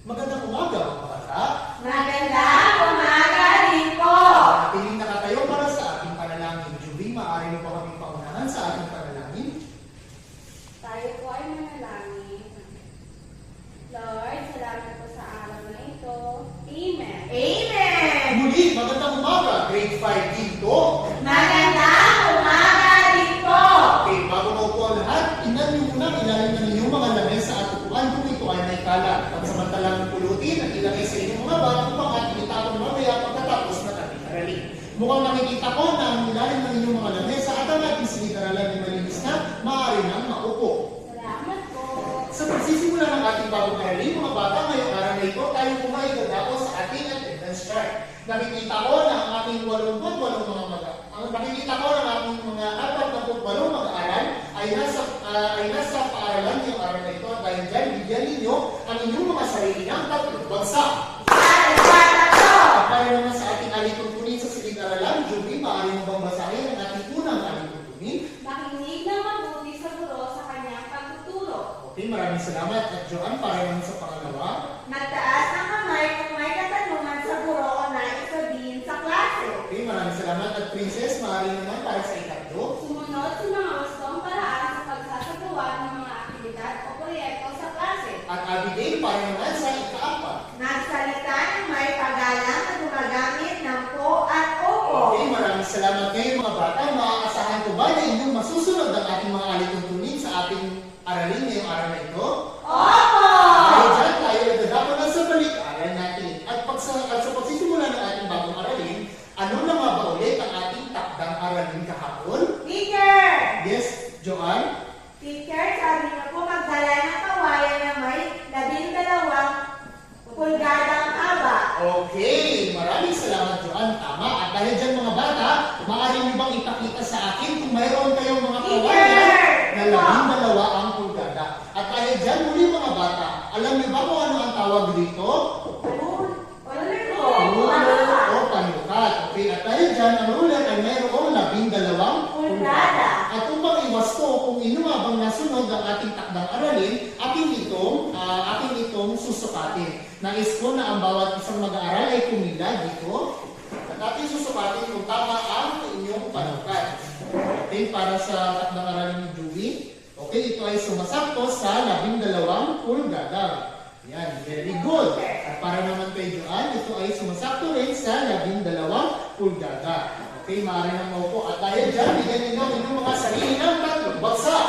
Magandang umaga mga bata. Magandang umaga rin po. Piling nakatayo para sa ating panalangin. Julie, maaari mo pa kaming paunahan sa ating panalangin? Tayo po ay manalangin. Lord, salamat po sa araw na ito. Amen. Amen. Muli, magandang umaga. Grade 5 dito. Magandang umaga rin po. Okay, bago mo po ang lahat, tingnan niyo muna ilalim ng inyong mga lamesa at upuan kung ito ay may kalat. Pansamantalang pulutin at ilagay sa inyong mga bag upang ating itapon mamaya pagkatapos na ating aralin. Mukhang nakikita ko na ang ilalim ng inyong mga lamesa at ang ating silid-aralan ay malinis na, maaari nang maupo. Salamat po. Sa pagsisimula ng ating bagong aralin, mga bata, ngayong araw na ito, tayo po ay dadako sa ating attendance chart. Nakikita ko na ang ating 88 mga nakikita ko na ang ating mga 48 mag-aaral ay nasa paaralan ngayong araw na ito. Dahil dyan, bigyan ninyo ang inyong mga sarili ng tatlong bagsak. At para naman sa ating alituntunin sa silid-aralan, Julie, maaari mo bang basahin ang ating unang alituntunin? Makinig na mabuti sa guro sa kanyang pagtuturo. Okay, maraming salamat. At Joanne, para naman sa pangalawa. Magtaas ang kamay kung may katanungan sa guro o nais sabihin sa klase. Okay, maraming salamat. At Princess, maaari naman para sa ikatlo. Sumunod sa mga gustong paraan sa pagsasagawa ng mga aktibidad o proyekto sa klase. At Abigail, para naman sa ikaapat. Nagsalita ng may paggalang na gumagamit ng po at opo. Okay, maraming salamat ngayon mga bata. Maaasahan ko ba na inyong masusunod ang ating mga alituntunin sa ating aralin ngayong araw na ito? Opo! Dahil dyan tayo nagdadako na sa balik-aral natin. At sa pagsisimula ng ating bagong aralin, ano na nga ba ulit ang ating takdang aralin kahapon? Teacher! Yes, Joanne? Teacher, sabi niyo po magdala ng kawayan na may 12 pulgadang haba. Okay, maraming salamat Joanne. Tama. At dahil dyan mga bata, maaari niyo bang ipakita sa akin kung mayroon kayong mga kawayan na 12 ang pulgada. At dahil dyan muli mga bata, alam niyo ba kung ano ang tawag dito? Ruler o panukat. Okay, at dahil dyan, ang ruler ay mayroong 12 pulgada. At upang iwasto kung ino nga bang nasunod ang ating takdang aralin, ating itong susukatin. Nais ko na ang bawat isang mag-aaral ay pumila dito. At ating susukatin kung tama ang inyong panukat. Okay, para sa takdang aralin ni Julie. Okay, ito ay sumasakto sa 12 pulgada. Yan, very good. At para naman kay Joanne, ito ay sumasakto rin sa 12 pulgada. Okay, maaari nang maupo. At dahil dyan, bigyan ninyo inyong mga sarili ng tatlong bagsak.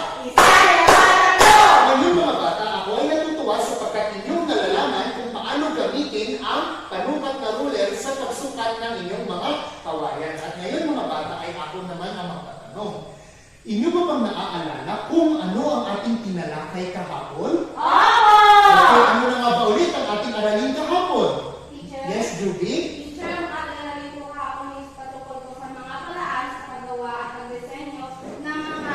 Ngayon mga bata, ako ay natutuwa sapagkat inyong nalalaman kung paano gamitin ang panukat na ruler sa pagsukat ng inyong mga kawayan. At ngayon mga bata, ay ako naman ang magtatanong. Inyo ba bang naaalala kung ano ang ating tinalakay kahapon? Okay, ano na nga ba ulit ang ating aralin kahapon? Teacher? Yes, Judy? Teacher, ang ating aralin po kahapon is patungkol po sa mga paraan sa paggawa at pagdisenyo ng mga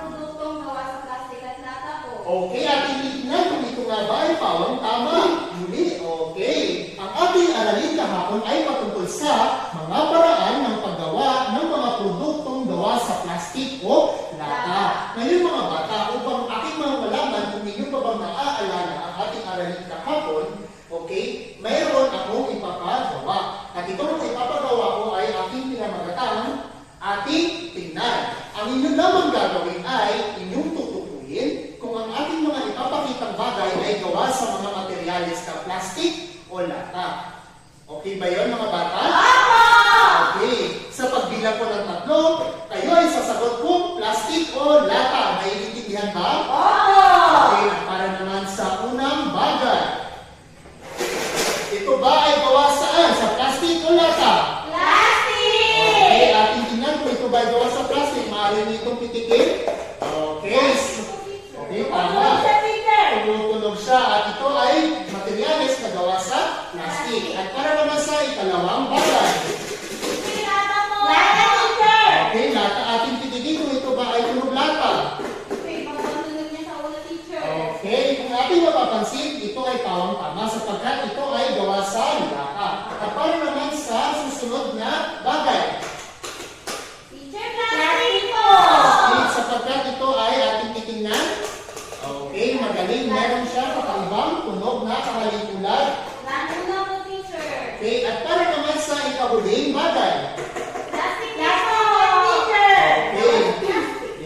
produktong gawa sa plastic at lata po. Okay, ating titignan kung ito nga ba ay pawang tama. Judy, okay. Ang ating aralin kahapon ay patungkol sa mga paraan ng paggawa ng mga produktong gawa sa plastic o lata. Ngayon mga bata, upang aking mga malaman kung inyo pa bang naaalala ang ating aralin kahapon, okay, mayroon akong ipapagawa. At itong ipapagawa ko ay aking pinamagatang ating tingnan. Ang inyo lamang gagawin ay inyong tutukuyin kung ang ating mga ipapakitang bagay ay gawa sa mga materyales na plastic o lata. Okay ba yun mga bata? Okay. Sa pagbilang ko ng tatlo, kayo ay sasagot kung plastic o lata. Naiintindihan ba? Okay. At para naman sa unang bagay. Ito ba ay gawa saan? Sa plastic o lata? Okay. Ating tingnan kung ito ba ay gawa sa plastic. Maaari niyo itong pitikin. Okay. Okay, tama. Tumutunog siya. At ito ay materyales na gawa sa plastic. At para naman sa ikalawang bagay. Okay, lata ating titigin kung ito ba ay tunog lata. Okay, kung ating mapapansin, ito ay pawang tama sapagkat ito ay gawa sa lata. At para naman sa susunod na bagay. Okay, sapagkat ito ay ating titingnan. Okay, magaling. Meron siya kakaibang tunog na kahalintulad huling bagay? Plastic Okay.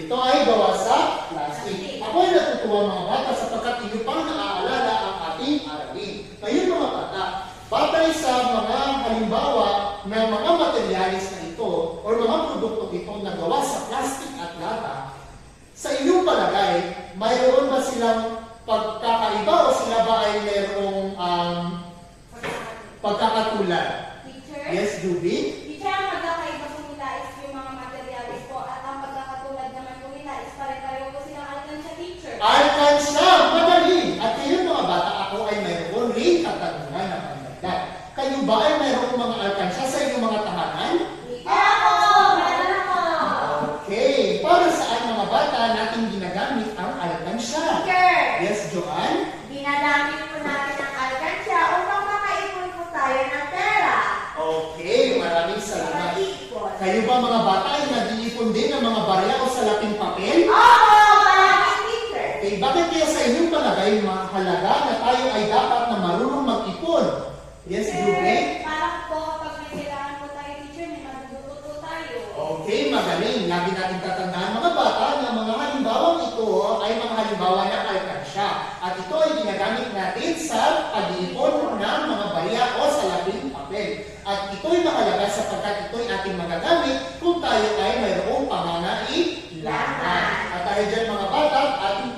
Ito ay gawa sa plastic. Ako ay natutuwa mga bata sapagkat inyo pang naaalala ang ating aralin. Ngayon mga bata, batay sa mga halimbawa ng mga materialis na ito o mga produkto ito na gawa sa plastic at lata, sa inyong palagay, mayroon ba silang pagkakaiba o sila ba ay mayroong pagkakatulad? Teacher? Yes, Juby? Teacher, ang magkakaiba po nila is yung mga materialis po at ang pagkakatulad naman po nila is pare-pareho po silang alkansya, teacher. Alkansya! Madali! At kayo mga bata, ako ay mayroon rin katanungan na pandagdag. Kayo ba ay mayroong mga alkansya sa inyong mga tahanan? Ako! Meron ako! Okay. Para saan mga bata natin ginagamit ang alkansya? Teacher, Yes, Joanne? ginagamit po natin ang alkansya upang makaipon po tayo ng pera. Okay, maraming salamat. Mag-ipon. Kayo ba mga bata ay nag-iipon din ng mga barya o salaping papel? Oo, maraming teacher. Okay, bakit kaya sa inyong palagay mahalaga na tayo ay dapat na marunong mag-ipon? Yes, Juby? Para po kapag may kailangan po tayo, teacher, may madudukot po tayo. Okay, magaling. Lagi natin tatandaan mga bata na mga halimbawang ito ay mga halimbawa ng alkansya. At ito ay ginagamit natin sa pag-iipon ng mga barya o salaping papel. At ito ay mahalaga sapagkat ito ay ating magagamit kung tayo ay mayroong pangangailangan. At dahil dyan mga bata, ating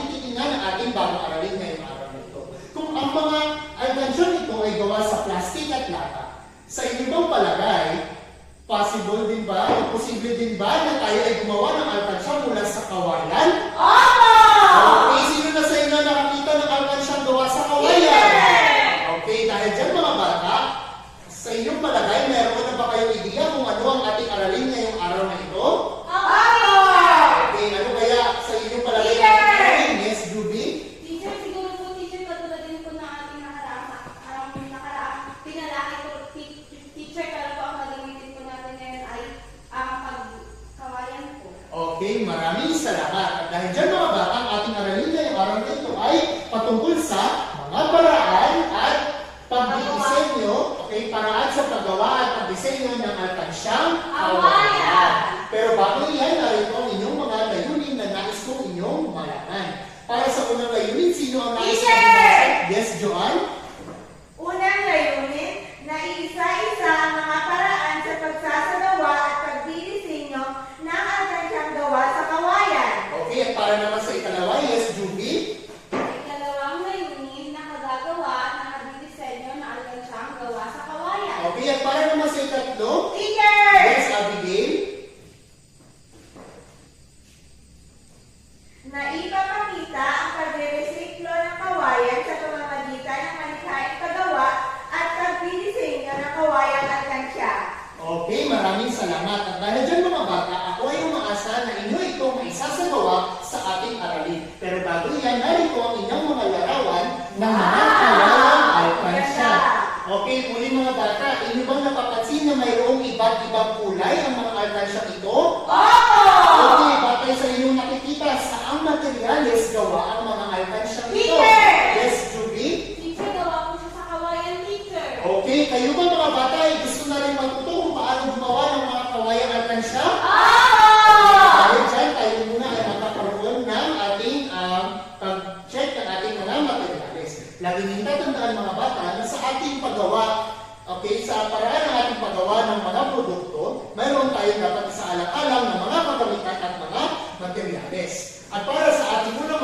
titingnan ang ating bagong aralin ngayong araw na ito. Kung ang mga alkansya nito ay gawa sa plastic at lata, sa inyo bang palagay, possible din ba o posible din ba na tayo ay gumawa ng alkansya mula sa kawayan? Okay, sino na sa inyo nakakita ng alkansya gawa sa kawayan? Okay, dahil dyan mga bata, sa inyong palagay, meron na ba kayong ideya kung ano ang ating aralin ngayong araw na ito? Okay, ano kaya sa inyong palagay ang ating aralin? Yes, Juby? Teacher, siguro po, teacher, katulad din po ng ating nakaraang pinalaki po, teacher, pero po ang gagamitin po natin ngayon ay ang pagkawayan po. Okay, maraming salamat. At dahil dyan mga bata, ang ating aralin ngayong araw na ito ay patungkol sa mga paraan at pagdidisenyo, okay, paraan sa paggawa at pagdisenyo ng alkansyang kawayan. Pero bago yan, narito ang inyong mga layunin na nais kong inyong malaman. Para sa unang layunin, sino ang nais kong Teacher! malaman? Yes, Joanne? Unang layunin, na iisa-isa ang mga paraan sa pagsasagawa at pagdidisenyo ng alkansyang gawa sa kawayan. Okay, at para naman sa ikalawa, yes, Juby? Ikalawang layunin na kagagawa na nagdidisenyo na alkansyang gawa sa kawayan. Okay, at para naman sa ikatlo, Teacher! yes, Abigail? Na ipapakita ang pagre-resiklo ng kawayan sa pamamagitan ng malikhaing paggawa at pagdidisenyo ng kawayang alkansya. Okay, maraming salamat. At dahil dyan mga bata, ako ay umaasa na inyo ito maisasagawa sa ating aralin. Pero bago yan, narito ang inyong mga larawan ng mga kawayang alkansya. Okay, muli mga bata, inyo bang napapansin na mayroong iba't ibang kulay ang mga alkansya ito? Okay, batay sa inyong nakikita, saang materyales gawa ang mga alkansya ito? Teacher! Yes, Juby? Teacher, gawa po siya sa kawayan, teacher. Okay, kayo ba mga bata ay gusto na rin matuto kung paano gumawa ng mga kawayang alkansya? Dahil dyan, tayo muna ay magkakaroon ng ating pag-check ng ating mga materials. Lagi niyong tatandaan mga bata na sa ating paggawa, okay, sa paraan ng ating paggawa ng mga produkto, mayroon tayong dapat isaalang-alang ng mga kagamitan at mga materials. At para sa ating unang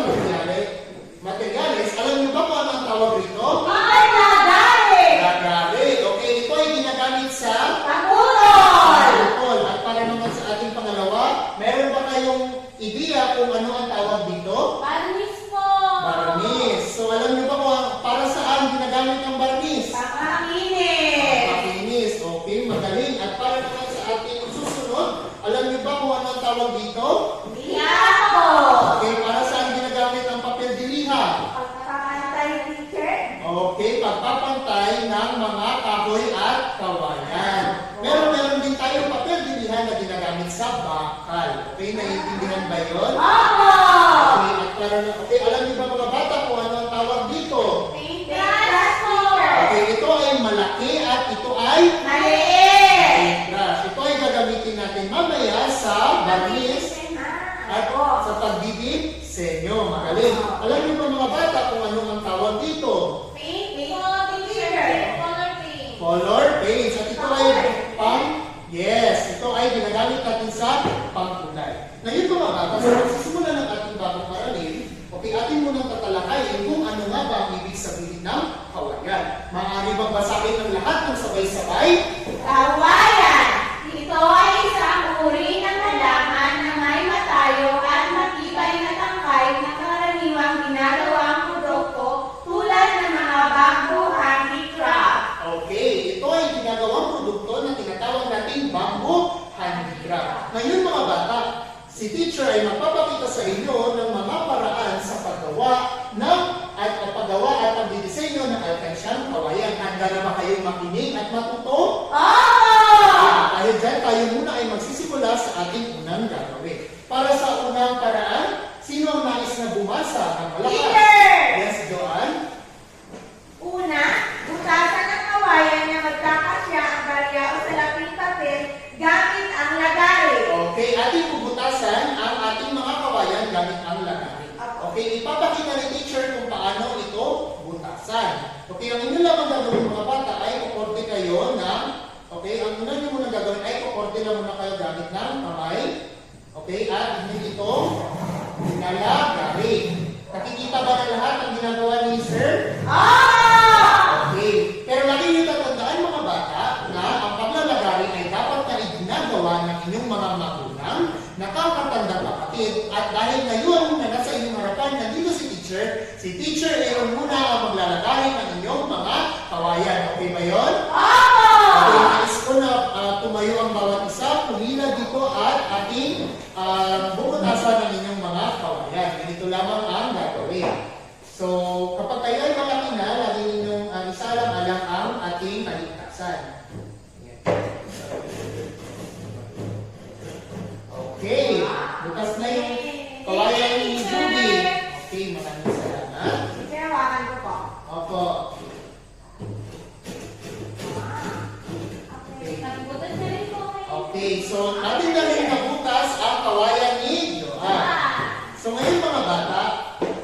materials, alam niyo ba kung ano ang tawag rito? Lagari. Okay, ito ay ginagamit sa alcohol. At para naman sa ating pangalawa, meron ba kayong ideya kung ano ang tawag dito? Barnis po. Barnis. So alam niyo ba kung para saan ginagamit ang barnis? Pakinis. Okay, magaling. At para naman sa ating susunod, alam niyo ba kung ano ang tawag dito? Okay, para saan ginagamit ang papel dilihan? Okay, pagpapantay ng mga kahoy at kawayan. Meron din tayong papel dilihan na ginagamit sa bakal. Okay, naiintindihan ba yun? Okay, at okay, alam niyo ba mga bata kung ano ang tawag dito? Okay, ito ay malaki at ito ay handa na ba kayong makinig at matuto? Opo! Dahil dyan, tayo muna ay magsisimula sa ating unang gagawin. Para sa unang paraan, sino ang nais na bumasa ng malakas? Teacher! Yes, Joanne? Una, butasan ng kawayan na magkakasya ang barya o salaping papel gamit ang lagari. Okay, ating bubutasan ang ating mga kawayan gamit ang lagari. Okay, ipapakita ni teacher kung paano ito butasan. Okay, ang inyo lamang gagawin mga bata ay kukorte kayo ng, okay, ang una nyo muna gagawin ay kukorte lang muna kayo gamit ng kamay. Okay, at inyo ito nilalagari. Nakikita ba na lahat ang ginagawa ni Sir? Okay, pero lagi niyo tatandaan mga bata na ang paglalagari ay dapat na iginagawa ng inyong mga magulang, nakakatandang kapatid, at dahil ngayon na nasa inyong harapan nandito si teacher ay muna ang maglalagari ng inyong mga kawayan. Okay ba yun? Okay, nais ko na tumayo ang bawat isa, pumila dito at ating bubutasan ng inyong mga kawayan. Ganito lamang ang gagawin. So, kapag kayo ay malaki na, lagi ninyong isalang-alang ang ating kaligtasan. Okay, bukas na yung kawayan ni Judy. Okay, maraming salamat. Ginawakan ko po. Opo. Nagbutas na rin po kayo. Okay, so atin na rin nabutas ang kawayan ni Joanne. So ngayon mga bata,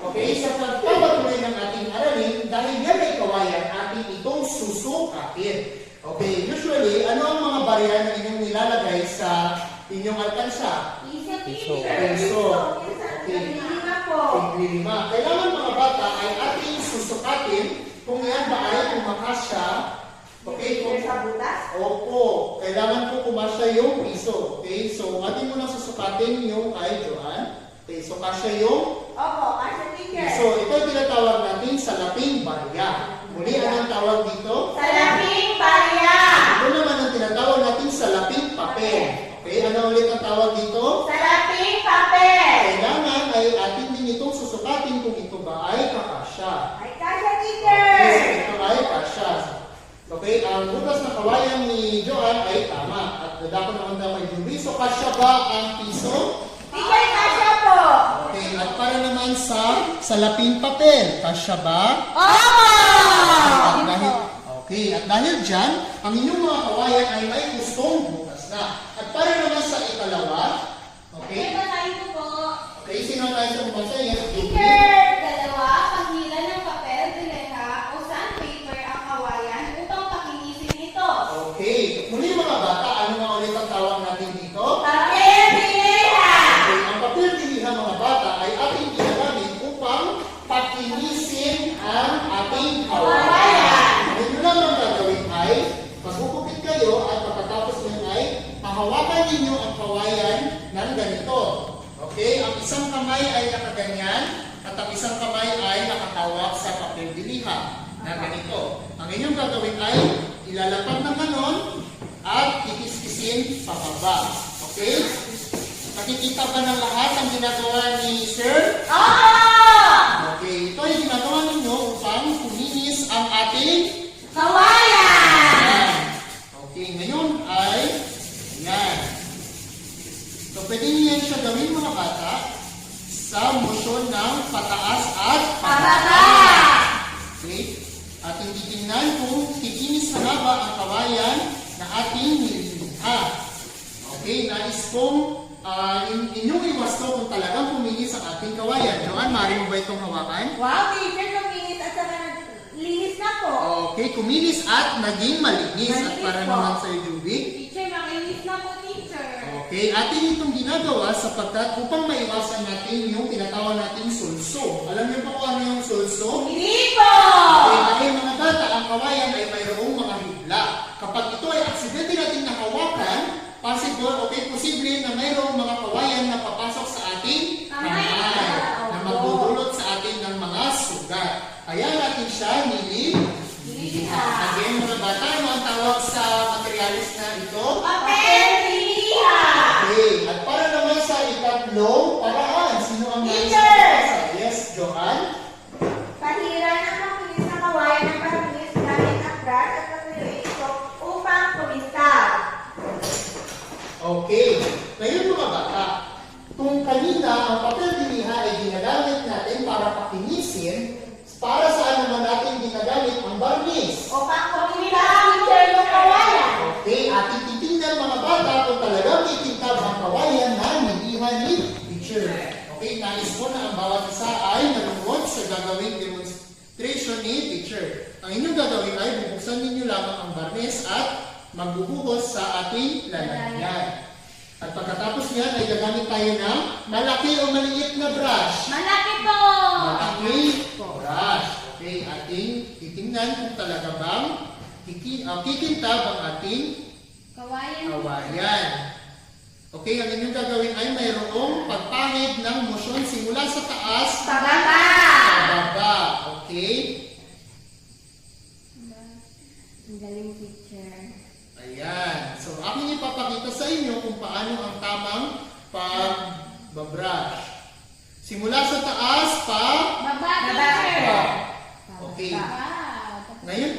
okay, sa pagpapatuloy ng ating aralin, dahil yan ay kawayan, ating itong susukatin. Okay, usually, ano ang mga barya na inyong nilalagay sa inyong alkansya? Isa, Teacher. Peso. Okay. Lima po. Tig-5. Kailangan mga bata ay ating susukatin kung yan ba ay kumakasya. Okay, kung Teacher sa butas? opo, kailangan po kumasya yung piso. Okay, so ating muna susukatin yung kay Joanne. Okay, so kasya yung Opo, kasya teacher. piso. Ito yung tinatawag natin salaping barya. Muli, anong tawag dito? Salaping barya. Ito naman ang tinatawag natin salaping papel. Okay, ano ulit ang tawag dito? Salaping papel. Kailangan ay atin din itong susukatin kung ito ba ay kakasya. Ay, kasya teacher. Okay, so ito ay kasya. Okay, ang butas na kawayan ni Joanne ay tama. At dadako naman daw kay Julie. So, kasya ba ang piso? Teacher, kasya po. Okay, at para naman sa salaping papel, kasya ba? Okay, at dahil dyan, ang inyong mga kawayan ay may gustong bukas na. At para naman sa ikalawa, okay, Kaya tayo po. okay, sino tayo sa bukas? Yes, Julie. Teacher. Dalawa, paghila ng papel, dileha, o sandpaper ang kawayan upang pakinisin ito. Okay, muli mga bata, ano nga ulit ang tawag natin dito? Papel dileha. Okay, ang papel diliha mga bata ay ating ginagamit upang pakinisin ang ating kawayan. Ang inyo lang ang gagawin ay, magugupit kayo at pagkatapos nyo ay pahawakan ninyo ang kawayan ng ganito. Okay, ang isang kamay ay nakaganyan at ang isang kamay ay nakatawag sa papel diliha na ganito. Ang inyong gagawin ay ilalapag ng ganon at kikiskisin pababa. Okay? Nakikita ba ng lahat ang ginagawa ni Sir? Okay, ito ay ginagawa ninyo upang kuminis ang ating Kawayan. Ayan. Okay, ngayon ay yan. So, pwede niyo yan siya gawin mga bata sa motion ng pataas at Pababa. Okay? Ating titingnan kung kikinis na nga ba ang kawayan na ating nililiha. Okay, nais kong inyong iwasto kung talagang kuminis ang ating kawayan. Joanne, maaari mo ba itong hawakan? Wow, teacher, kuminis at saka linis na po. Okay, kuminis at naging malinis. At Malinis para po. naman sa iyo, Juby. Teacher, makinis na po, teacher. Okay, atin itong ginagawa sapagkat upang maiwasan natin yung tinatawag nating sulso. Alam niyo pa kung ano yung sulso? Hindi po. Okay, dahil mga bata, ang kawayan ay mayroong mga hibla. Kapag ito ay aksidente natin nahawakan, posible na mayroong mga kawayan na papasok sa ating kamay na magdudulot sa atin ng mga sugat. Kaya natin siya nililiha. Again, mga bata, ano ang tawag sa materialis na ito? Papel dileha. Okay, at para naman sa ikatlong paraan, sino ang nais na Teacher! basa? Yes, Joanne? Pahiran ang makinis na kawayan ng pangis gamit ang Okay. Ngayon mga bata, kung kanina ang papel diniha ay ginagamit natin para pakinisin, para saan naman natin ginagamit ang barnis? O pangkumita ang teacher ng kawayan. Okay, ating titingnan mga bata kung talagang titintab ang kawayan na nilihan ni teacher. Okay, nais ko na ang bawat isa ay nanonood sa gagawing demonstration ni teacher. Ang inyong gagawin ay bubuksan ninyo lamang ang barnis at magbubuhos sa ating lalagyan. At pagkatapos niyan ay gagamit tayo ng malaki o maliit na brush. Malaki po! Malaki brush. Okay, ating titingnan kung talaga bang kikintab ang ating kawayan. Okay, ang inyong gagawin ay mayroong pagpahid ng motion simula sa taas Pababa. pababa. Okay? Ang galing teacher. Ayan. So, aking ipapakita sa inyo kung paano ang tamang pagbabrush. Simula sa taas Baba, Baba. teacher! Okay. Wow! Ngayon,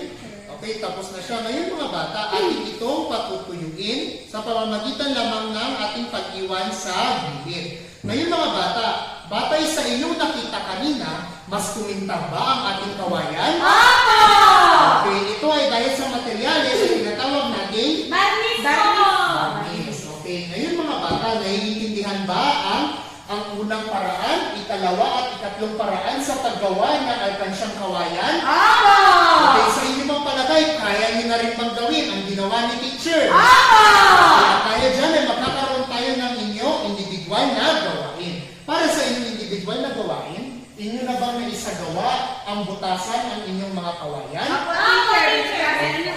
okay, tapos na siya. Ngayon mga bata, ating itong patutuyuin sa pamamagitan lamang ng ating pag-iwan sa gilid. Ngayon mga bata, batay sa inyong nakita kanina, mas kumintab ba ang ating kawayan? Opo! Okay, ito ay dahil sa materyales na tinatawag natin Barnis po! barnis. Okay, ngayon mga bata, naiintindihan ba ang unang paraan, ikalawa at ikatlong paraan sa paggawa ng alkansyang kawayan? Opo! Okay, sa inyong mga palagay, kaya niyo na rin bang gawin ang ginawa ni teacher? Opo! Kaya tayo dyan ay magkakaroon tayo ng inyong individual na gawain. Para sa inyong individual na gawain, inyo na bang naisagawa ang butasan ng inyong mga kawayan? Opo, Opo, teacher. teacher!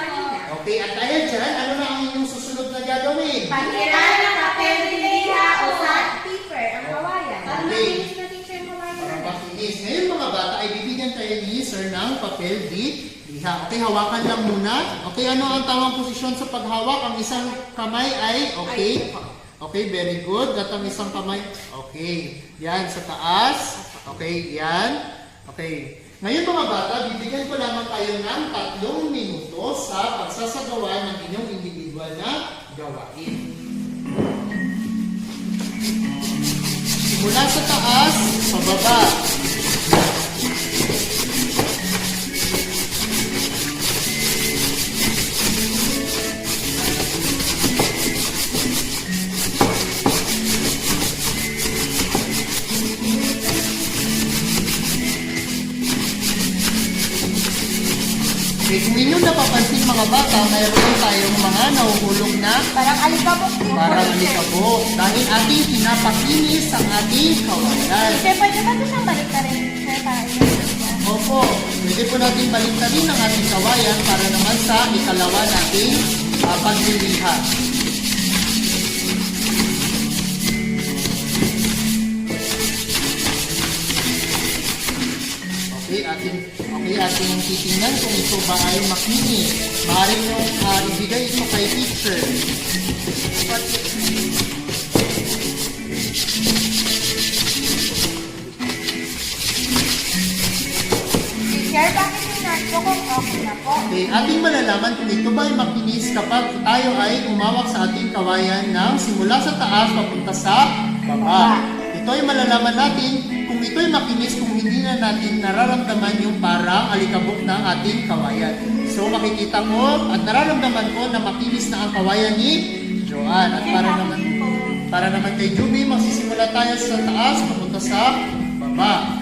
Okay, at dahil dyan, ano na ang inyong susunod na gagawin? Pagkiran ng papel diliha o sandpaper ang kawayan. Para makinis na teacher yung Para kawayan. makinis. Ngayon mga bata, ay bibigyan tayo ni Sir ng papel di liha. Okay, hawakan lang muna. Okay, ano ang tamang posisyon sa paghawak? Ang isang kamay ay okay. Okay, very good. At ang isang kamay, okay. Yan, sa taas. Okay, yan. Okay. Ngayon mga bata, bibigyan ko lamang kayo ng 3 minuto sa pagsasagawa ng inyong individual na gawain. Simula sa taas, pababa. Okay, kung inyong napapansin mga bata, mayroon tayong mga nahuhulog na Parang alikabok din po, parang teacher. alikabok dahil ating pinapakinis ang ating kawayan. Teacher, pwede ba ito siyang balik na rin, teacher, para i-teacher? Opo, pwede po natin baliktarin ang ating kawayan para naman sa ikalawa nating pagliliha. Okay, ating titingnan kung ito ba ay makinis. Maaaring nyo ibigay ito kay teacher. Teacher, bakit tinart ko kung okay na po? Okay, ating malalaman kung ito ba ay makinis kapag tayo ay umawak sa ating kawayan ng simula sa taas papunta sa baba. Ito ay malalaman natin kung ito ay makinis kung hindi na natin nararamdaman yung parang alikabok ng ating kawayan. So makikita mo at nararamdaman ko na makinis na ang kawayan ni Joanne. At para naman kay Juby, magsisimula tayo sa taas papunta sa baba.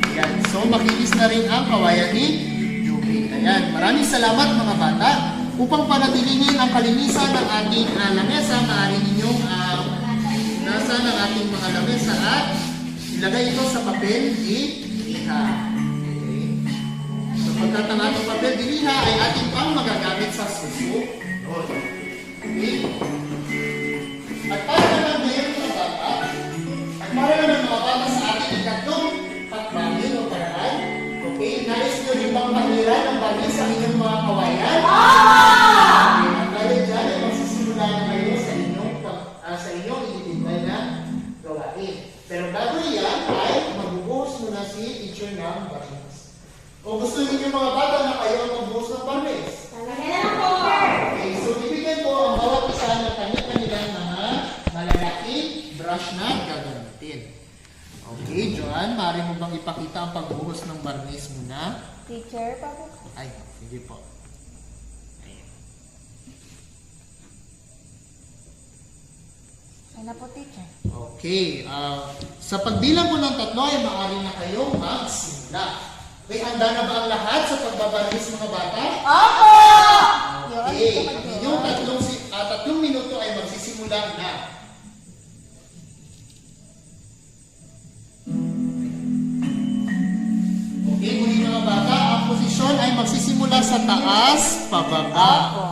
Ayan. So makinis na rin ang kawayan ni Juby. Ayan. Maraming salamat mga bata. Upang panatilingin ang kalinisan ng ating lamesa, maaari ninyong nasa ng ating mga lamesa at ilagay ito sa papel di liha. Okay. So pagkat ang ating papel di liha ay ating pang magagamit sa susunod. Okay. At para naman ngayon mga bata, sa ating ikatlong patbagin o paraan, okay, nais nyo rin bang pahiran ng bagay sa inyong mga kawayan? Okay, at dahil dyan ay magsisimula na kayo sa inyong individual na gawain. Pero bago yan ay magbubuhos muna si teacher ng barnis. O gusto niyo mga bata na kayo ang magbuhos ng barnis? Talaga na po! Okay, so ibigay ko ang bawat isa ng kanya-kanilang mga kawayan, maaari mo bang ipakita ang pagbuhos ng barnis muna? Teacher, pag Ay, sige po. Ano po, teacher? Okay, sa pagbilang ko ng 3 ay maaari na kayong magsimula. Okay, handa na ba ang lahat sa pagbabarnis mga bata? Opo! Okay, ang inyong 3 minuto ay magsisimula na. Okay, muli mga bata, ang posisyon ay magsisimula sa taas, pababa. Opo.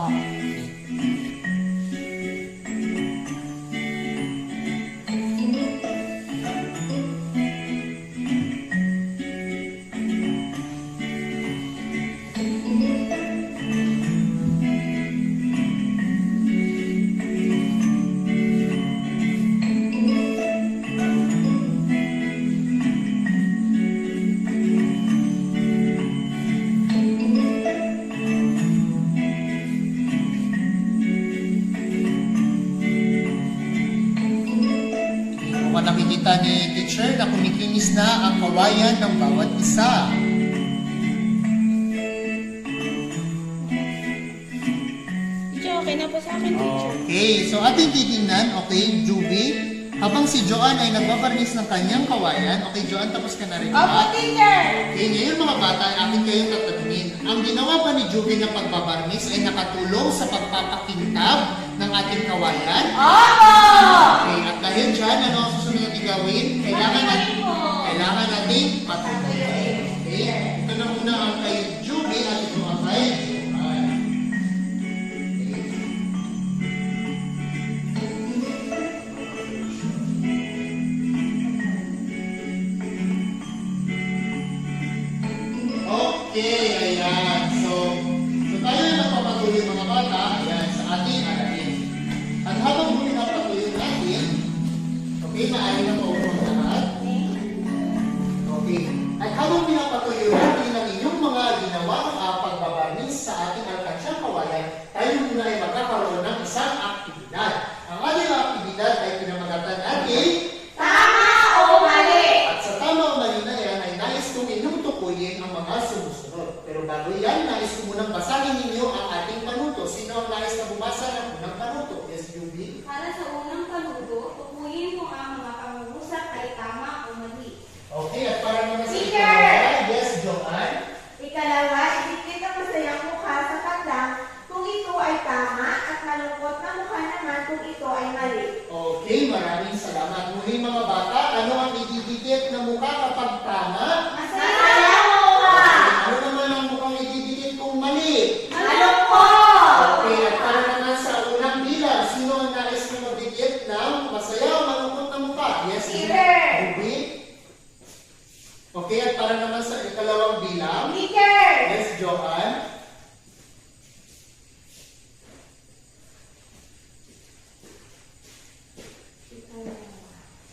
Kung nakikita ni teacher na kumikinis na ang kawayan ng bawat isa. Teacher, okay na po sa akin, teacher. Okay, so ating titingnan, okay, Juby, habang si Joanne ay nagbabarnis ng kanyang kawayan, okay, Joanne, tapos ka na rin Opo, ba? teacher! Okay, ngayon mga bata, akin kayong tatanungin. Ang ginawa ba ni Juby ng pagbabarnis ay nakatulong sa pagpapakintab ng ating kawayan? Opo! Okay, at dahil dyan, ano ang susunod natin gawin? Kailangan natin patuloyin. Okay, ito na muna ang kay Juby at ito ang kay Joanne. Okay, ayan. So tayo ay magpapatuloy mga bata, ayan, sa ating aralin. At habang muli na patuloy natin, okay, maaari na maupo ang lahat. Okay. At habang pinapatuloy natin ang inyong mga ginawang pagbabarnis sa ating alkansyang kawayan, tayo muna ay magkakaroon ng isang aktibidad. Ang ating aktibidad ay pinamagatan natin Tama o mali? at sa tama o mali na yan ay nais kong inyong tukuyin ang mga sumusunod. Pero bago yan, nais ko munang basahin ninyo ang ating panuto. Sino ang nais na bumasa ng unang panuto? Yes, Juby? Para sa unang panuto, tukuyin kung ang mga pangungusap ay tama o mali. Okay, at para naman sa Teacher! ikalawa, yes, Joanne? Ikalawa, idikit ang masayang mukha sa kandang kung ito ay tama at malungkot na mukha naman kung ito ay mali. Okay, maraming salamat. Muli mga bata, ano ang ididikit na mukha kapag tama? Masayang mukha! Ano naman ang mukhang ididikit kung mali? Malungkot! Okay, at para naman sa unang bilang, sino ang nais na magdikit ng masaya o malungkot na mukha? Yes, Teacher! Ruby? Okay, at para naman sa ikalawang bilang, Teacher! yes, Joanne?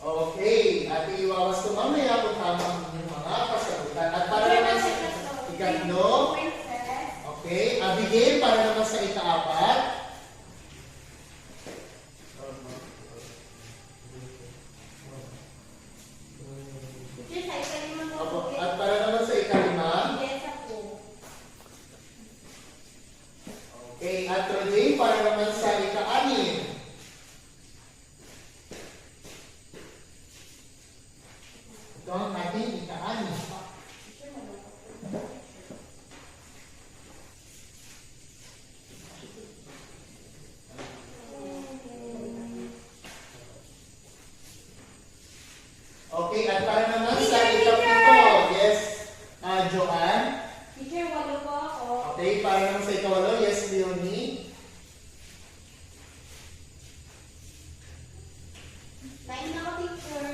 Okay, at iwawas ko mamaya kung tama ang inyong mga kasagutan. At para naman sa ikatlo, okay, Abigail, para naman sa ikaapat. Teacher, sa ikalimang Opo, tukuyin. at para naman sa ikalima. Yes, ako. Okay, at Rodney, para naman sa ika-anim. Ito ang ating ika-anim. Okay, at para naman sa ika-pito. Yes, Joanne. Teacher, walo po ako. Okay, para naman sa ikawalo, yes, Leonie. 9 ako, teacher.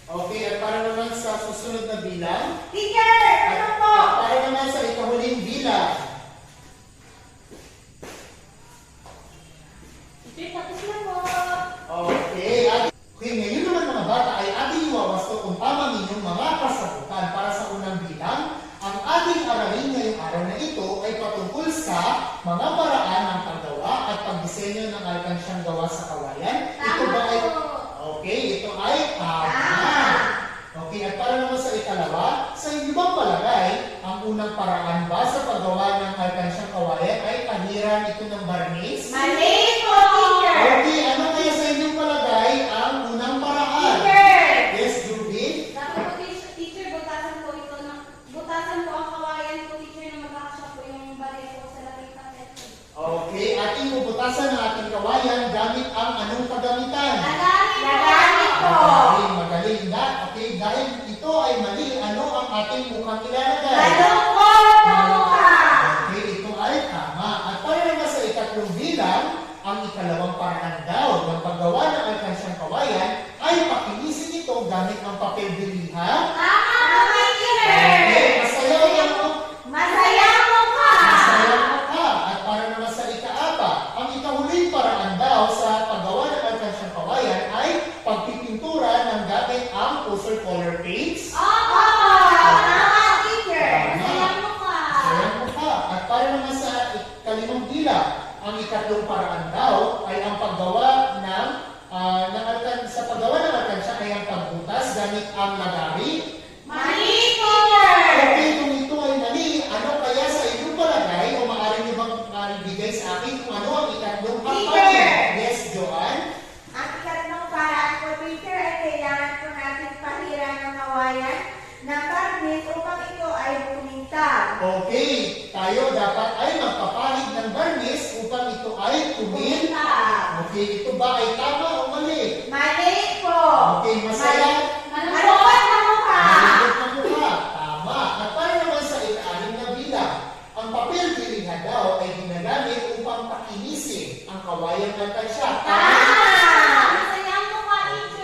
Okay, at para naman sa susunod na bilang. Teacher! Ano po? At para naman sa ikahuling bilang. Teacher, tapos na po. Okay, at ngayon naman mga bata ay ating iwawasto kung tama ninyong mga kasagutan. Para sa unang bilang, ang ating aralin ngayong araw na ito ay patungkol sa mga paraan ng paggawa at pagdisenyo ng alkansyang gawa sa kawayan. Ito ba ay... Tama po. Okay, ito ay tama. Okay, at para naman sa bubukasan ng ating kawayan gamit ang anong kagamitan? Nagalit po. Magaling na. Okay, dahil ito ay mali, ano ang ating mukhang ilalagay? Malungkot na mukha. Okay, ito ay tama. At para naman sa ikatlong bilang, ang ikalawang paraan daw ng paggawa ng alkansyang kawayan ay pakinisin ito gamit ang papel biliha. Tama, teacher. Okay, masaya mo. Masaya mukha. Masaya ka. At para naman sa ikaapat, ang ikahuling paraan daw sa paggawa ng alkansyang kawayan ay pagpipintura ng gamit ang poster color paints. Opo. Tama, teacher. Masaya mo ka. At para naman sa ikalimang bilang, ang ikatlong paraan daw ay ang paggawa sa paggawa ng alkansya ay ang pagbutas gamit ang lagari. Mali, teacher. Okay, kung ito ay mali, ano kaya sa inyong palagay o maaari niyo bang ibigay sa akin kung ano ang ikatlong Teacher! paraan? Yes, Joanne? Ang ikatlong paraan po, teacher, ay kailangan po natin pahira ng kawayan ng barnis upang ito ay bumintag. Okay, tayo dapat ay magpapahid ng barnis upang ito ay kumin. Bumintag. Okay, ito ba ay tama o mali? Mali po. Okay, masaya. Malungkot na mukha. Malungkot na mukha. Tama. At para naman sa ika-anim na bilang, ang papel bilihan daw ay ginagamit upang pakinisin ang kawayang alkansya.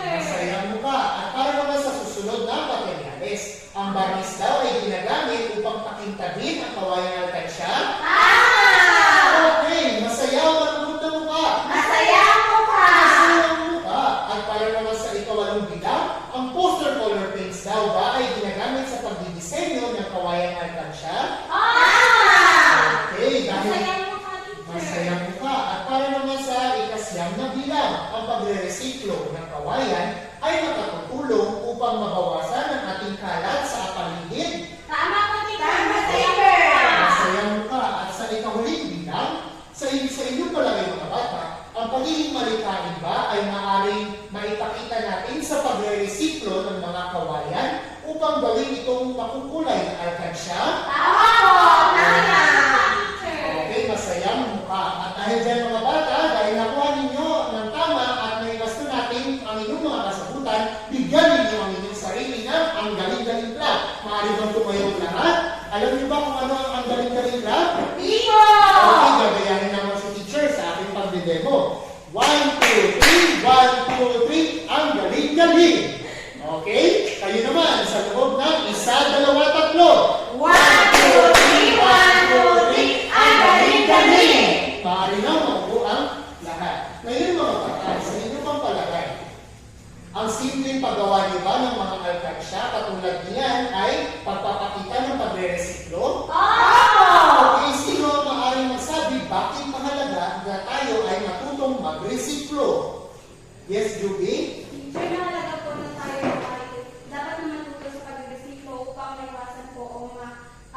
Masaya mo ka. At para naman sa susunod na materyales, ang barnis daw ay ginagamit upang pakintabin ang kawayang alkansya. Okay, masaya o malungkot na mukha. Masaya mukha. Masaya ang mukha. At para naman sa ikawalong bilang, ang poster color paints daw ba ay ginagamit sa pagdidisenyo ng kawayang alkansya? Okay, dahil masaya mukha. At para naman sa ikasyam na bilang, ang pagre-resiklo ng kawayan ay makatutulong upang mabawasan ang ating kalat sa paligid. Tama, teacher. Masaya mukha. At sa ikahuling bilang, sa inyong palagay mga bata, ang pagiging malikain ba ay maaaring maipakita natin sa pagre-resiklo ng mga kawayan upang gawin itong makukulay na alkansya? Okay, masaya mukha. At dahil dyan mga bata, dahil nakuha ninyo ng tama at naiwasto natin ang inyong mga kasagutan, bigyan ninyo ang inyong sarili ng ang galing-galing club. Maaari bang tumayo lahat? Alam niyo ba kung ano ang galing-galing club? Okay, gagayahin naman si teacher sa aking pagdedemo. 1, 2, 3, 1, 2, 3, ang galing-galing. Okay? Kayo naman, sa loob ng 1, 2, 3. 1, 2, 3, 1, 2, 3, ang galing-galing. Maaari na maupo ang lahat. Ngayon mga bata, sa inyo pang palagay, ang simpleng paggawa niyo ba ng mga alkansya katulad niyan ay pagpapakita ng pagre-resiklo? Okay, sino ang maaaring magsabi bakit mahalaga na tayo ay matutong magresiklo? Yes, Juby? Dapat naman tuto sa pag-resiklo upang maiwasan po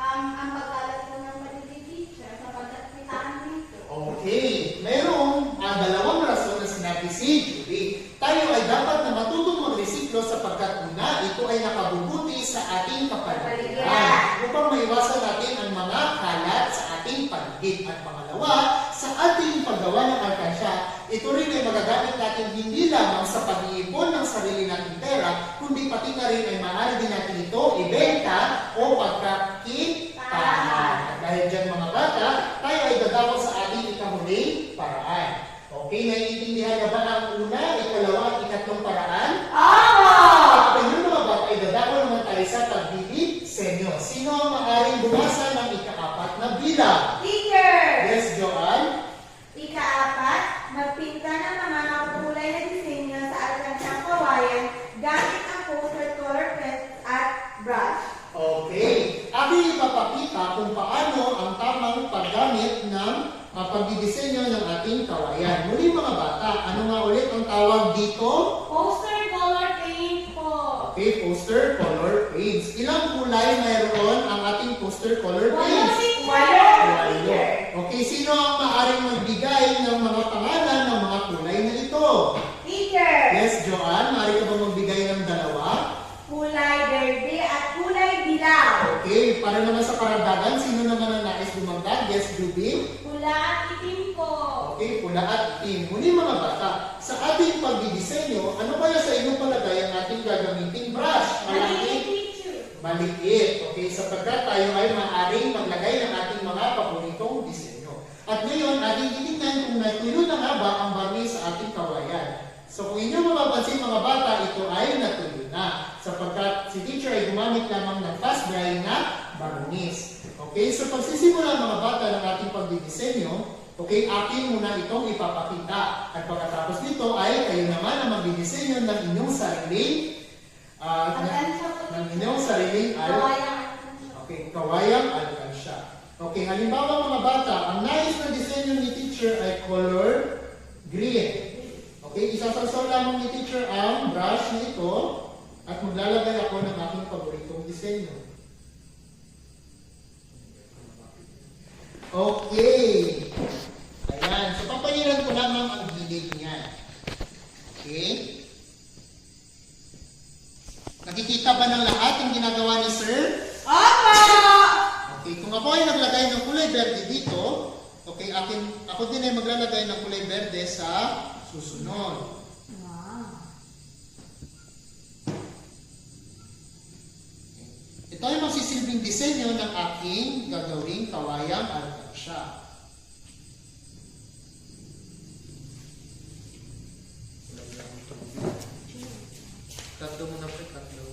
ang pagkalat po ng teacher sa pagkakitaan dito. Okay, mayroong dalawang rason na sinabi si Juby. Tayo ay dapat na matutong magresiklo sapagkat una, ito ay nakabubuti sa ating kapaligiran upang maiwasan natin ang mga kalat sa ating paligid. At pangalawa, sa ating paggawa ng alkansya, ito rin ay magagamit natin hindi lamang sa pag-iipon ng sarili nating pera, kundi pati na rin ay maaari din natin ito ibenta o pagkakitaan. At dahil dyan mga bata, tayo ay gagawin sa ating ikahuling paraan. Okay, naiintindihan na ba ang una, ikalawa at ikatlong paraan? At ngayon mga bata, ay gagawin naman tayo sa pagdidisenyo. Sino ang maaaring bumasa ng ikaapat na bilang? Teacher. Yes, Joanne? Ika-apat, magpinta ng mga makulay na disenyo sa alkansyang kawayan gamit ang poster color pen at brush. Okay. Aking ipapakita kung paano ang tamang paggamit ng pagdidisenyo ng ating kawayan. Muli mga bata, ano nga ulit ang tawag dito? Poster color paint po. Okay, poster color paints. Ilang kulay mayroon ang ating poster color paints? Walo. Okay, sino ang maaaring magbigay ng mga pangalan ng mga kulay na ito? Teacher. Yes, Joanne, maaari ka ba magbigay ng dalawa? Kulay berde at kulay dilaw. Okay, para para naman sa karagdagan, sino naman ang nais dumagdag? Yes, Juby? Pula at itim po. Okay, pula at itim. Muli mga bata, sa ating pagdidisenyo, ano kaya sa inyong palagay ang ating gagamiting brush? Maliit, teacher. Maliit. Okay, sapagkat tayo ay maaaring maglagay ng ating mga paboritong disenyo. At ngayon, ating titingnan kung natuyo na nga ba ang barnis sa ating kawayan. So kung inyong mapapansin mga bata, ito ay natuyo na. Sapagkat si teacher ay gumamit lamang ng fast drying na barnis. Okay, so pagsisimula mga bata ng ating pagdidisenyo, okay, akin muna itong ipapakita. At pagkatapos nito ay kayo naman ang magdidisenyo ng inyong sariling kawayang alkansya. Okay, halimbawa mga bata, ang nais na disenyo ni teacher ay color green. Okay, isasawsaw lamang ni teacher ang brush nito at maglalagay ako ng aking paboritong disenyo. Okay. Ayan. So, papayiran ko lamang ang gilid niyan. Okay. Nakikita ba ng lahat ang ginagawa ni Sir? Opo! Okay. Kung ako ay naglagay ng kulay berde dito, okay, ako din ay maglalagay ng kulay berde sa susunod. Ito ay magsisilbing disenyo ng aking gagawing kawayang alkansya. Tatlo muna po, tatlo.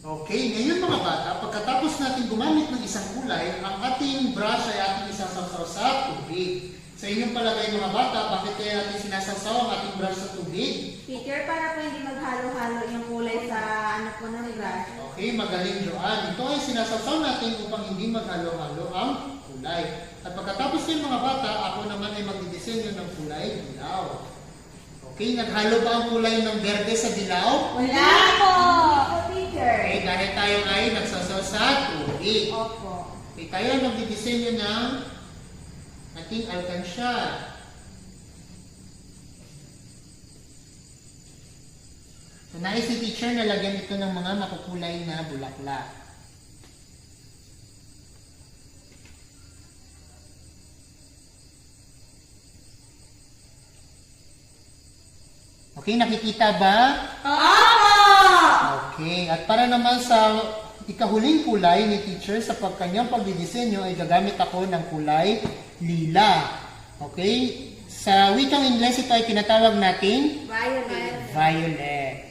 Okay, ngayon mga bata, pagkatapos natin gumamit ng isang kulay, ang ating brush ay ating isasawsaw sa tubig. Sa inyong palagay mga bata, bakit kaya natin sinasawsaw ang ating brush sa tubig? Teacher, para po hindi maghalo-halo yung kulay sa ng brush. Okay, magaling Joanne. Ito ay sinasawsaw natin upang hindi maghalo-halo ang kulay. At pagkatapos din mga bata, ako naman ay magdidisenyo ng kulay dilaw. Okay, naghalo ba ang kulay ng berde sa dilaw? Wala po! Teacher. Okay, dahil tayo ay nagsasaw sa tubig. Opo. Okay, tayo ay magdidisenyo ng ating alkansya. So, nais ni teacher na lagyan ito ng mga makukulay na bulaklak. Okay, nakikita ba? Opo! Okay, at para naman sa ikahuling kulay ni teacher sa kanyang pagdidisenyo ay gagamit ako ng kulay lila. Okay? Sa wikang Ingles ito ay tinatawag natin Violet. violet.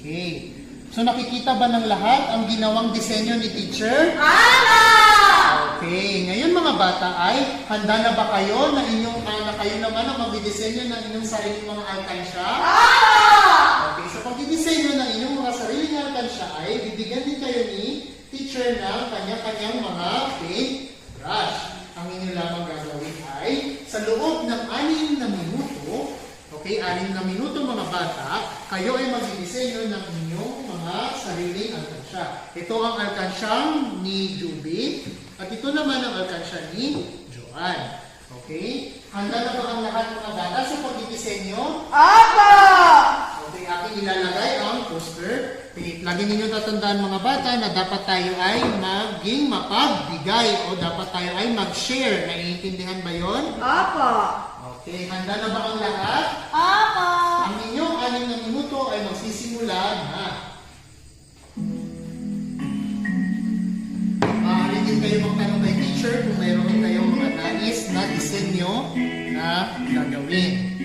Okay. So nakikita ba ng lahat ang ginawang disenyo ni teacher? Okay, ngayon mga bata ay handa na ba kayo na kayo naman ang magdidisenyo ng inyong sariling mga alkansya? Okay, so pagdidisenyo ng inyong mga sariling alkansya ay bibigyan din kayo ni teacher ng kanya-kanyang mga paint brush. Ang inyo lamang gagawin ay sa loob ng 6 na minuto, okay, 6 na minuto mga bata, kayo ay magdidisenyo ng inyong mga sariling alkansya. Ito ang alkansyang ni Juby. At ito naman ang alkansya ni Joanne. Okay? Handa na ba ang lahat mga bata sa pagdidisenyo? Opo! Okay, aking ilalagay ang poster. Okay, lagi ninyo tatandaan mga bata na dapat tayo ay maging mapagbigay o dapat tayo ay mag-share. Naiintindihan ba yon? Opo! Okay, handa na ba ang lahat? Opo! Ang inyong 6 na minuto ay magsisimula na. Maaari din kayo magtanong kay teacher kung mayroon kayong mga nais na disenyo na gagawin.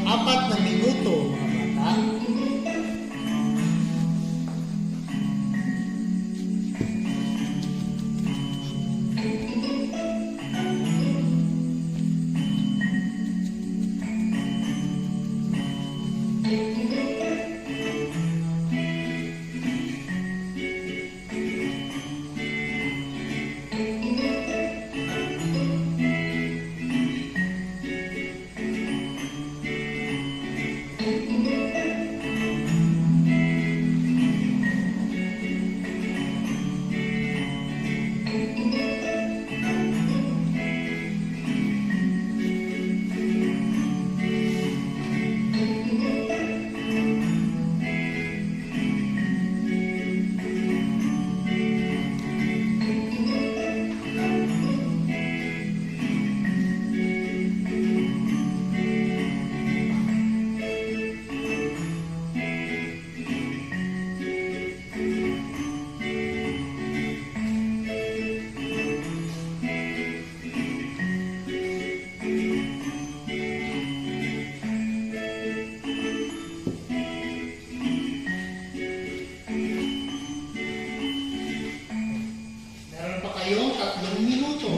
4 na minuto, mga bata. Meron pa kayong 3 minuto.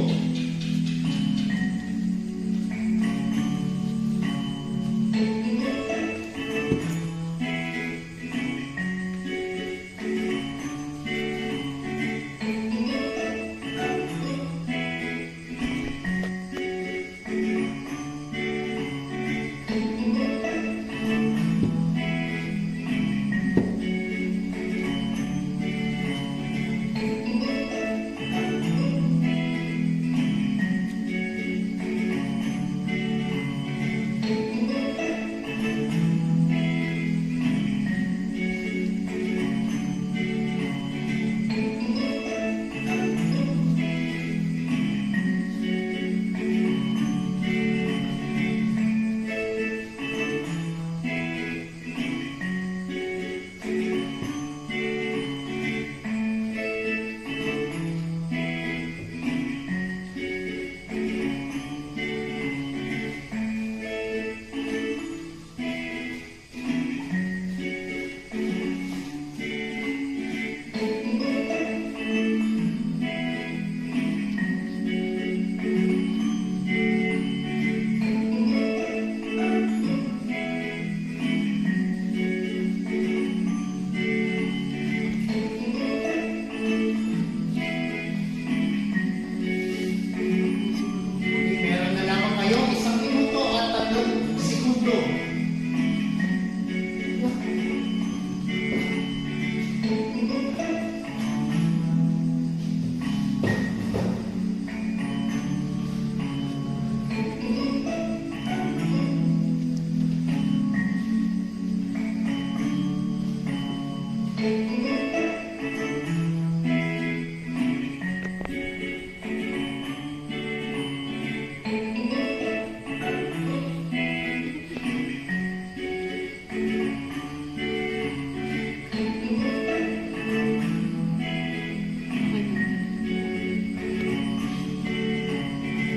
Meron na lamang kayo 1 minuto at 3 segundo.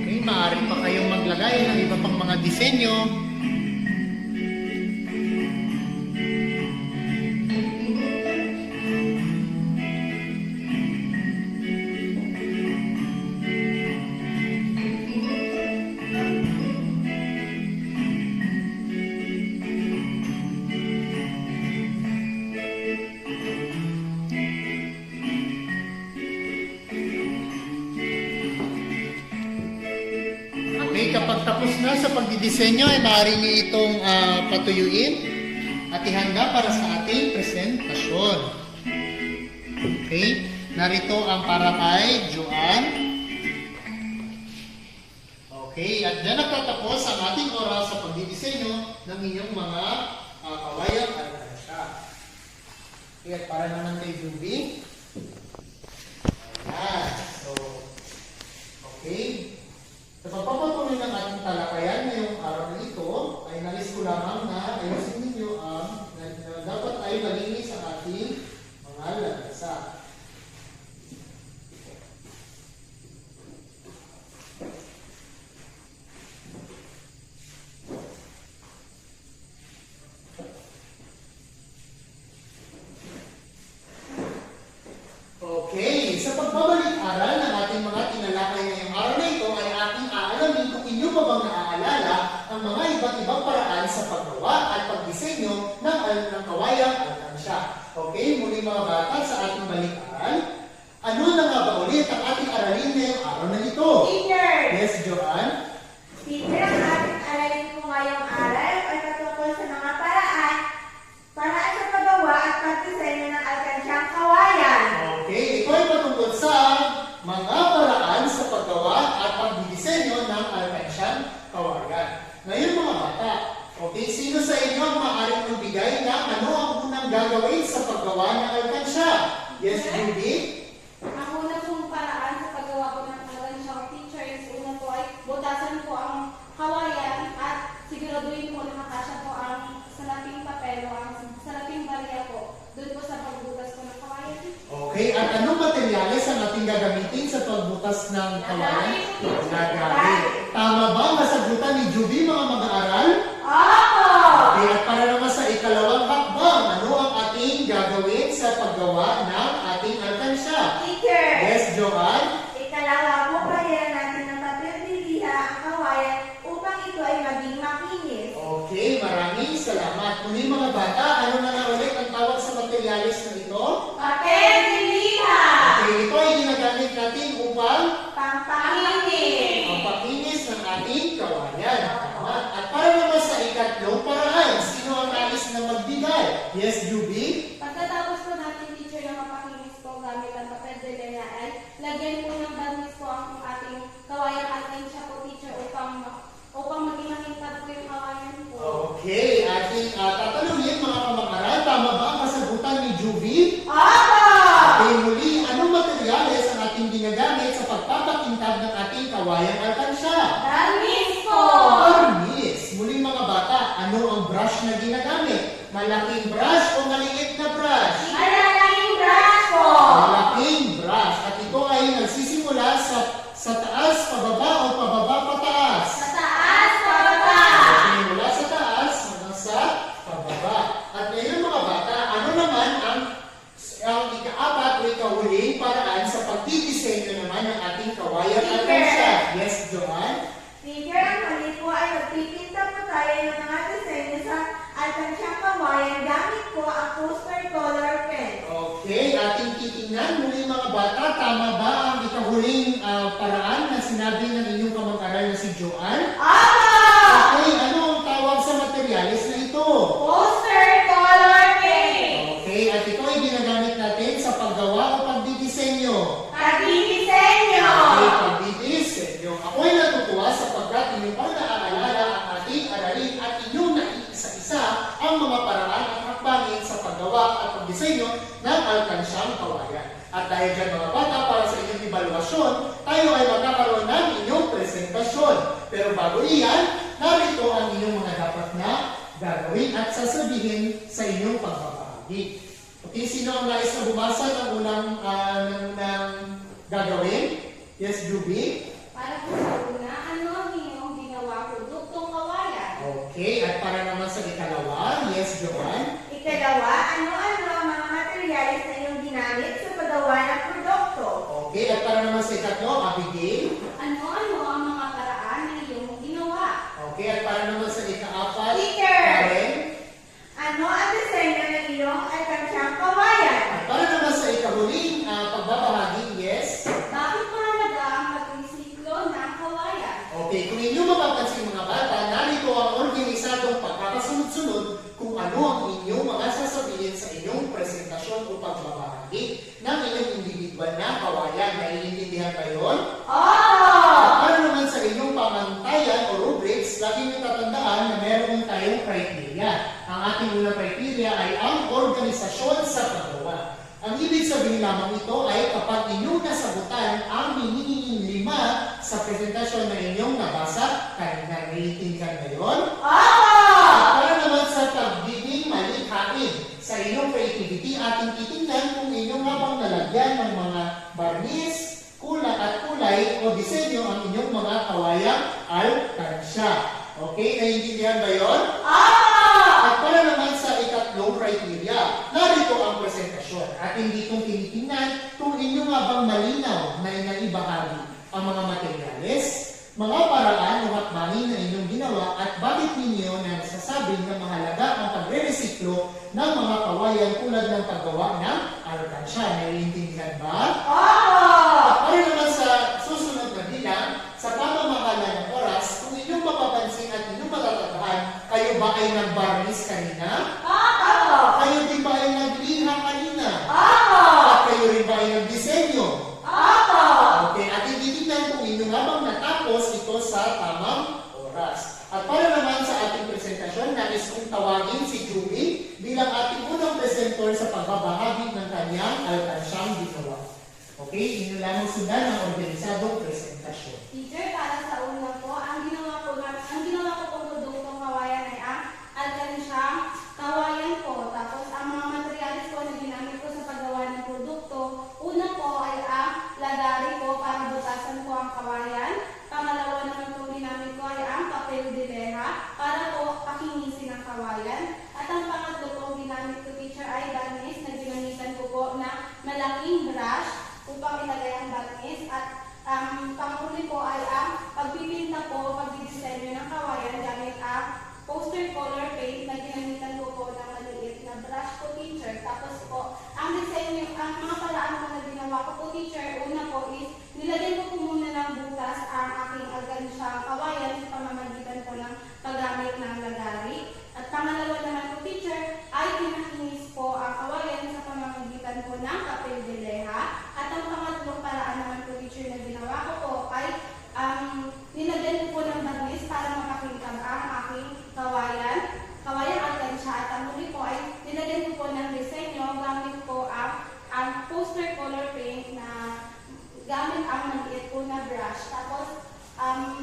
Okay, maaari pa kayong maglagay ng iba pang mga disenyo. Okay, kapag tapos na sa pagdidisenyo, ay maaari niyo itong patuyuin at ihanda para sa ating presentasyon. Okay, narito ang para kay Joanne. Okay, at dyan nagtatapos ang ating oras sa pagdidisenyo ng inyong mga kawayang alkansya. Okay, at para naman kay Juby. Ayan, so, okay. Sa pagpapatuloy ng ating talakayan ngayong araw na ito, ay nais ko lamang na ayusin ninyo ang na dapat ay malinis ang ating mga lansa. ang mga iba't ibang paraan sa paggawa at pagdisenyo ng kawayang alkansya. Okay, muli mga bata, sa ating balikan, ano na nga ba ulit ang ating aralin ngayong araw na ito? Teacher! Yes, Joanne? Teacher, ang ating aralin po ngayong aral ay patungkol sa mga paraan sa paggawa at pagdisenyo ng alkansyang kawayan. Okay, ito ay patungkol sa mga paraan sa paggawa at pagdidisenyo ng alkansyang kawayan. Ngayon mga bata, okay, sino sa inyo ang maaaring magbigay na ano ang unang gagawin sa paggawa ng alkansya? Yes, Judy? Ang una pong paraan sa paggawa po ng alkansyang teacher is una po ay butasan po ang kawayan at siguraduhin po nakakasya po ang salaping papel o ang salaping barya po doon po sa pagbutas po ng kawayan. Okay, at anong materyales ang ating gagamitin sa pagbutas ng kawayan? Lagarin. Tama ba ang nasagutan ni Judy, mga mag-aaral? Opo! Okay, at para naman sa ikalawang hakbang, ano ang ating gagawin sa paggawa ng ating alkansya? Teacher! Yes, Joanne? Ikalawa po, pahiran natin ng papel biliha ang kawayan upang ito ay maging makinis. Okay, maraming salamat. Muli mga bata, ano na nga ulit ang tawag sa materyales na ito? Papel biliha! Okay, ito ay ginagamit natin upang Pampakinis! ang pakinis ng ating kawayan. Tama. At para naman sa ikatlong paraan, sino ang nais na magbigay? Yes, Juby? Pagkatapos po natin teacher na mapakinis po gamit ang papel de lena ay lagyan po ng barnis po ang ating kawayang alkansya po teacher upang maging mahintab po yung kawayan po. Okay, ating tatanungin mga kamag-aral, tama ba ang kasagutan ni Juby? Opo! Okay, muli, anong materyales ang ating ginagamit sa pagpapakintab ng ating kawayang alkansya? Barnis po! Barnis. Muli mga bata, ano ang brush na ginagamit? Malaking brush o maliit na brush? Malalaking brush po! Malaking brush. At ito ay nagsisimula sa taas, pababa o pababa, pataas. Sa taas, pababa! Okay, mula sa taas hanggang sa pababa. At ngayon mga bata, ano naman ang ikaapat o ikahuling paraan sa pagdidisenyo naman ng ating kawayang alkansya? Yes, Joanne? Teacher, ang huli po ay magpipinta po tayo ng mga disenyo sa alkansyang kawayan gamit po ang poster color pen. Okay, ating titingnan muli mga bata, tama ba ang ikahuling paraan na sinabi ng inyong kamag-aral na si Joanne? Opo! Okay, ano ang tawag sa materyales na ito? Poster color pen! Okay, at ito ay ginagamit natin sa paggawa o pagdidisenyo. Pagdidisenyo! Okay, pagdidisenyo. Ako'y natutuwa sapagkat inyong pang naaalala ang ating aralin at inyong naiisa-isa ang mga paraan at hakbangin sa paggawa at pagdisenyo ng alkansyang kawayan. At dahil dyan mga bata, para sa inyong evaluasyon, tayo ay magkakaroon ng inyong presentasyon. Pero bago iyan, narito ang inyong mga dapat na gagawin at sasabihin sa inyong pagbabahagi. Okay, sino ang nais na bumasa ng unang gagawin? Yes, Juby? Para po sa una, ano ang inyong ginawa produktong kawayan? Okay, at para naman sa ikalawa, yes, Joanne? Ikalawa, ano-ano ang mga materyales na iyong ginamit sa paggawa ng produkto? Okay, at para naman sa ikatlo, Abigail? Ano-ano ang mga paraan na iyong ginawa? Okay, at para naman sa ikaapat, Teacher! Karen? Ano ang disenyo ng iyong alkansyang kawayan? At para naman sa ikahuling pagbabahagi, yes? Bakit mahalaga ang pag-resiklo ng kawayan? Okay, kung inyo mapapansin mga bata, narito ang organisadong pagkakasunod-sunod kung ano ang inyong mga sasabihin sa inyong presentasyon o pagbabahagi ng inyong individual na kawayan. Naiintindihan ba yun? Oh! Para naman sa inyong pamantayan o rubrics, lagi niyo tatandaan na meron tayong criteria. Ang ating unang criteria ay ang organisasyon sa paggawa. Ang ibig sabihin lamang ito ay kapag inyong nasagutan ang hinihinging 5 sa presentasyon na inyong nabasa, kanina naiintindihan ba yun? Oh! Para naman sa pagiging malikhain sa inyong creativity, ating titingnan kung inyong habang nalagyan ng mga barnis, kulay o disenyo ang inyong mga kawayang alkansya. Okay, naiintindihan ba yun? Oh! At para naman sa ikatlong criteria, narito ang presentasyon. At hindi itong tinitingnan kung inyong habang malinaw na naibahagi ang mga materyales, mga paraan o hakbangin na inyong ginawa at bakit ninyo na nasasabi na mahalaga ang pagre-resiklo ng mga kawayan tulad ng paggawa ng alkansya? Naiintindihan ba? At para naman sa susunod na bilang, sa pamamahala ng oras, kung inyong mapapansin at inyong matatandaan, kayo ba ay nagbarnis kanina? Kayo din ba ay nagliha kanina? At kayo rin ba ay nagdisenyo? Okay, at ititignan kung inyo nga bang natapos ito sa tamang oras. At para naman sa ating presentasyon, nais kong tawagin si Juby bilang ating unang presenter sa pagbabahagi ng kanyang alkansyang ginawa. Okay, inyo lamang sundan ang organisadong presentasyon. Teacher, para sa una po, ang ginawa ko pong produktong kawayan ay ang alkansyang kawayan po. Tapos ang mga materialis po na ginamit ko sa paggawa ng produkto, una po ay ang lagari po para butasan po ang kawayan. Pangalawa naman po ginamit ko ay ang papel de leha para po pakinisin ang kawayan. At ang pangatlo po ginamit ko, teacher, ay barnis na ginamitan ko po na malaking brush upang ilagay ang barnis. At panghuli po ay ang pagpipinta po, pagdidisenyo ng kawayan gamit ang poster color paint na ginamitan ko po ng maliit na brush po, teacher. Tapos po, ang disenyo, ang mga paraan po na ginawa ko po, teacher, una po is nilagay ko po muna ng butas ang aking alkansyang kawayan sa pamamagitan po ng paggamit ng lagari. At pangalawa naman po, teacher, ay pinakinis po ang kawayan sa pamamagitan po ng papel de leha. At ang pangatlong paraan naman po, teacher, na ginawa ko po ay nilagyan ko po ng barnis para makakintab ang aking kawayan alkansya. At ang huli po ay nilagyan ko po ng disenyo gamit po ang poster color paint na gamit ang maliit po na brush. Tapos, ang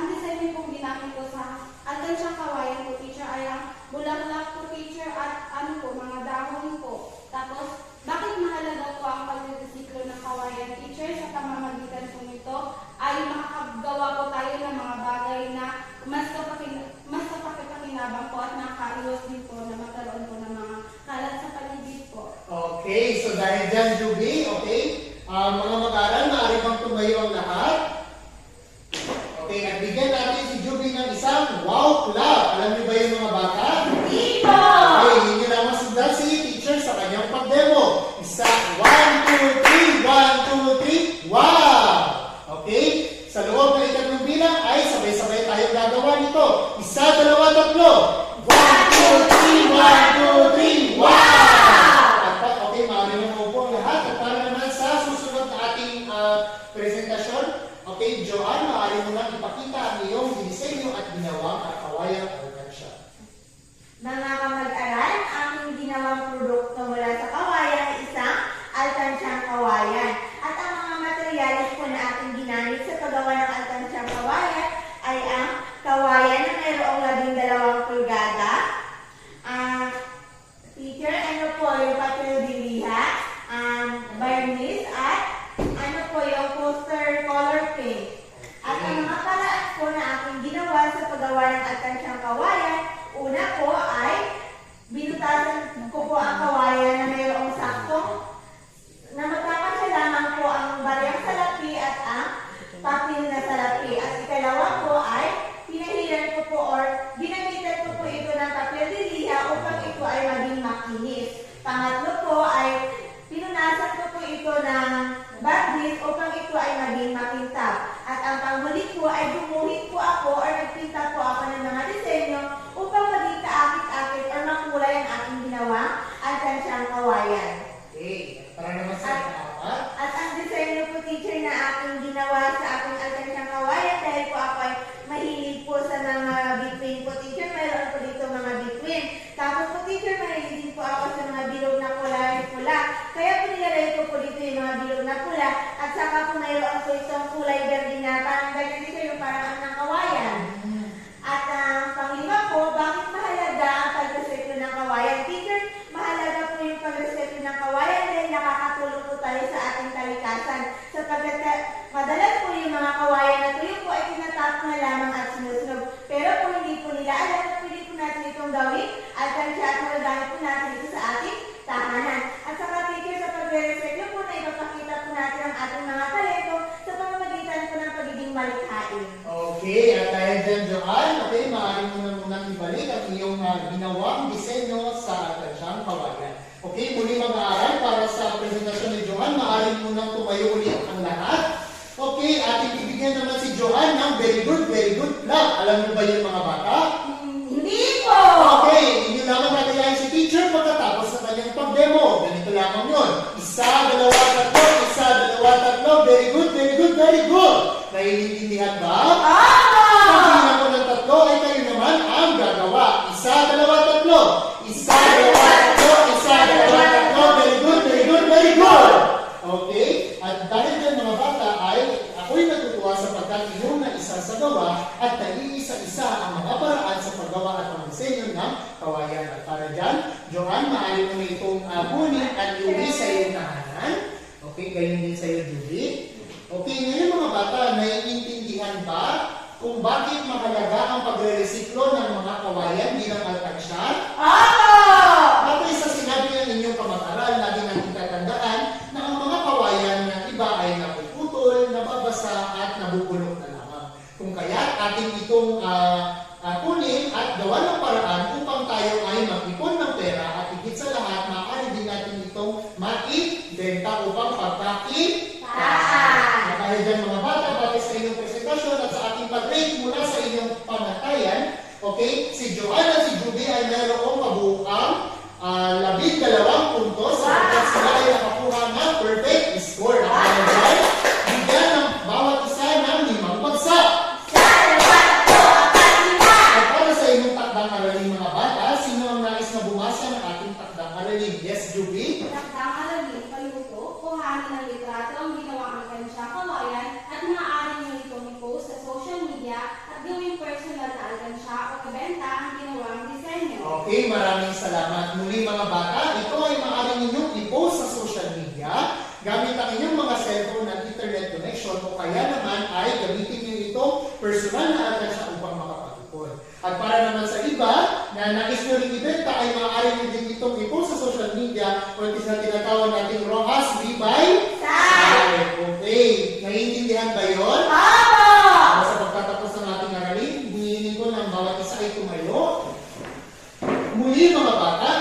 disenyo pong ginamit ko sa alkansyang kawayan po, teacher, ay ang bulaklak po, teacher, at mga dahon po. Tapos, bakit mahalaga po ang pagre-resiklo ng kawayan, teacher? Sa pamamagitan po nito ay makakagawa po tayo ng mga bagay na mas kapakipakinabang po at nakaiwas din po na magkaroon po ng mga kalat sa paligid po. Okay, so dahil dyan, Juby, okay, mga mag-aral, maaari bang tumayo ang lahat? Okay, nagbigyan natin si Juby ng isang wow clap. Alam niyo ba yung mga bata? Okay, hindi nyo naman sundan si teacher sa kanyang pag-demo. Isa, 1, 2, 3, 1, 2, 3, wow! Okay, sa loob ng ikatlong bilang ay sabay-sabay tayong gagawa nito. Isa, dalawa, tatlo. 1, 2, 3, 1, 2, 3, wow! Okay, maaari na maupo ang lahat. At para naman sa susunod na ating presentasyon, okay, Joanne, maaari mo lang ipakita ang iyong dinisenyo at ginawang kawayang alkansya. Mga kamag-aral, ang ginawang produkto mula sa kawayan ay isang alkansyang kawayan. At ang mga materyales po na ating ginamit sa paggawa ng alkansyang kawayan ay ang kawayan na mayroong 12 pulgada. Teacher, ano po yung papel de liha, barnis, at ano po yung poster color paint. At ang mga paraan po na aking ginawa sa paggawa ng alkansyang kawayan, una po ay binutasan ko po ang kawayan na mayroong saktong na magkakasya lamang po ang baryang salapi at ang papel na salapi. At ikalawa po ay pinahiran ko po or ginamitan ko po ito ng papel de liha upang ito ay maging makinis. Pangatlo po ay pinunasan ko po ito ng barnis upang ito ay maging makintab. At ang panghuli po ay gumuhit po ako or nagpinta po ako ng mga disenyo upang maging kaakit-akit or makulay ang aking ginawa alkansyang kawayan. Okay, para naman sa ikaapat. At ang disenyo po, teacher, na aking ginawa sa aking alkansyang kawayan dahil po ako ay mahilig po sa mga bituin po, teacher. Mayroon po dito mga bituin. Tapos po, teacher, mahilig din po ako sa mga bilog na kulay pula. Kaya po nilalagay ko po dito yung mga bilog na pula. At saka po mayroon po itong kulay verde na parang ganyan, teacher, yung parang ng kawayan. At panglima po, bakit mahalaga ang pagreseklo ng kawayan? Teacher, mahalaga po yung pagreseklo ng kawayan dahil nakakatulong po tayo sa ating kalikasan. Sapagkat madalas po yung mga kawayan na tuyo po ay tinatapon na lamang at sinusunog. Pero kung hindi po nila alam na pwede po natin itong gawin, alkansya at magagamit po natin ito sa ating tahanan. At saka, teacher, sa pagre-reseklo po na ipapakita po natin ang ating mga talento sa pamamagitan po ng pagiging malikhain. Okay, at dahil dyan, Joanne, okay, maaari mo na muna Okay, muli mag-aaral para sa presentasyon ni Johan. Maaaring munang tumayo ulit ang lahat. Okay, ating bibigyan naman si Johan ng very good clap. Alam niyo ba yun mga bata? Hindi po! Okay, inyo lamang nagayahin si teacher pagkatapos sa kanyang pag-demo. Ganito lamang yun. Isa, dalawa, tatlo. Very good. Naiintindihan ba? Pag hilang ko ng tatlo, ay kayo naman ang gagawa. Isa, dalawa, tatlo. Very good. Okay? At dahil dyan mga bata ay ako'y natutuwa sapagkat iyong na isa sa gawa at naiisa-isa ang mga paraan sa paggawa at pagdisenyo ng kawayan. At para dyan, Johan, maaari mo na itong kunin at iuwi sa iyong tahanan. Okay, ganyan din sa iyo, Julie. Okay, ngayon mga bata, naiintindihan ba kung bakit mahalaga ang pagre-resiklo ng mga kawayan bilang alkansya? Batay sa sinabi ng inyong kamag-aral, lagi natin tatandaan na ang mga kawayan ng iba ay napuputol, nababasa at nabubulok na lamang. Kung kaya't ating itong kunin at gawa ng paraan upang tayo ay mag-ipon ng pera at higit sa lahat, maaari din natin itong maibenta upang pagkakitaan. At dahil dyan mga bata, batay sa inyong presentasyon at sa ating pag-rate mula sa inyong pamantayan, okay, si Joanne at si Juby ay mayroong kabuuang 12 puntos sapagkat sila ay nakakuha ng perfect score. At dahil dyan, bigyan ng bawat isa ng 5 bagsak. At para sa inyong takdang aralin mga bata, sino ang nais na bumasa ng ating takdang aralin? Yes, Juby? Takdang aralin, paluto, kuhanin ng litrato ang ginawa ng alkansya kawayan at maaari nyo itong i-post sa social media at gawing personal na alkansya o ibenta ang ginawang disenyo. Okay, maraming salamat. Muli mga bata, ito ay maaari ninyong i-post sa social media gamit ang inyong mga cellphone at internet connection o kaya naman ay gamitin niyo itong personal na alkansya upang makapag-ipon. At para naman sa iba na nais nyo rin ibenta ay maaari nyo din itong i-post sa social media o ito na tinatawag nating Rojas Bibay. Okay, naiintindihan ba yun? Para sa pagtatapos ng ating aralin, hinihiling ko ng bawat isa ay tumayo. Muli mga bata,